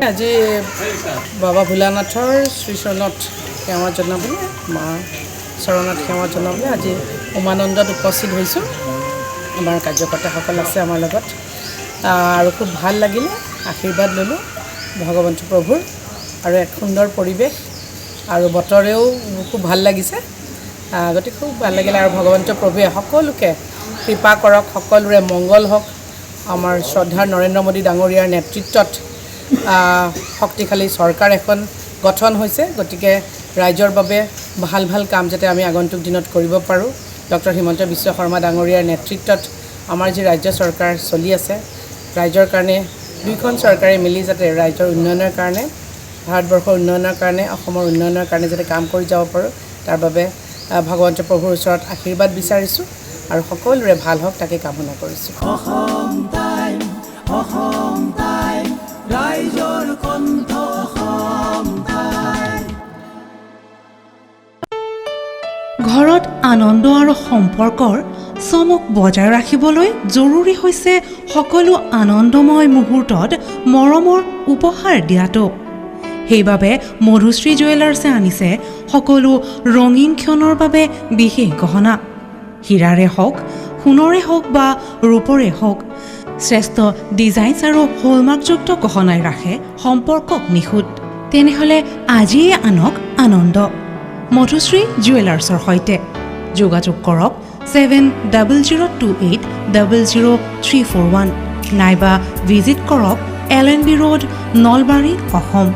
আজি বাবা ভোলানাথৰ শ্ৰীচৰণত সেৱা জনাবলৈ মা চৰণত সেৱা জনাবলৈ আজি উমানন্দত উপস্থিত হৈছোঁ। আমাৰ কাৰ্যকৰ্তাসকল আছে আমাৰ লগত আৰু খুব ভাল লাগিলে, আশীৰ্বাদ ল'লোঁ ভগৱন্ত প্ৰভুৰ আৰু এক সুন্দৰ পৰিৱেশ আৰু বতৰেও খুব ভাল লাগিছে। গতিকে খুব ভাল লাগিলে আৰু ভগৱন্ত প্ৰভুৱে সকলোকে কৃপা কৰক, সকলোৰে মংগল হওক। আমাৰ শ্ৰদ্ধাৰ নৰেন্দ্ৰ মোদী ডাঙৰীয়াৰ নেতৃত্বত শক্তিশালী চৰকাৰ এখন গঠন হৈছে। গতিকে ৰাইজৰ বাবে ভাল ভাল কাম যাতে আমি আগন্তুক দিনত কৰিব পাৰোঁ। ডক্টৰ হিমন্ত বিশ্ব শৰ্মা ডাঙৰীয়াৰ নেতৃত্বত আমাৰ যি ৰাজ্য চৰকাৰ চলি আছে, ৰাইজৰ কাৰণে দুইখন চৰকাৰে মিলি যাতে ৰাইজৰ উন্নয়নৰ কাৰণে, ভাৰতবৰ্ষৰ উন্নয়নৰ কাৰণে, অসমৰ উন্নয়নৰ কাৰণে যাতে কাম কৰি যাব পাৰোঁ, তাৰ বাবে ভগৱন্ত প্ৰভুৰ ওচৰত আশীৰ্বাদ বিচাৰিছোঁ আৰু সকলোৰে ভাল হওক তাকে কামনা কৰিছোঁ। ঘৰত আনন্দ আৰু সম্পৰ্কৰ চমক বজাই ৰাখিবলৈ জৰুৰী হৈছে সকলো আনন্দময় মুহূৰ্তত মৰমৰ উপহাৰ দিয়াটো। সেইবাবে মধুশ্ৰী জুৱেলাৰ্ছে আনিছে সকলো ৰঙীন ক্ষণৰ বাবে বিশেষ গহনা। হীৰাৰে হওক, সোণৰে হওক বা ৰূপৰে হওক, শ্ৰেষ্ঠ ডিজাইনছ আৰু হলমাৰ্কযুক্ত গহনাই ৰাখে সম্পৰ্কক নিখুঁত। তেনেহ'লে আজিয়ে আনক আনন্দ মধুশ্ৰী জুৱেলাৰ্ছৰ সৈতে। যোগাযোগ কৰক 7002800341 নাইবা ভিজিট কৰক LNB ৰোড, নলবাৰী, অসম।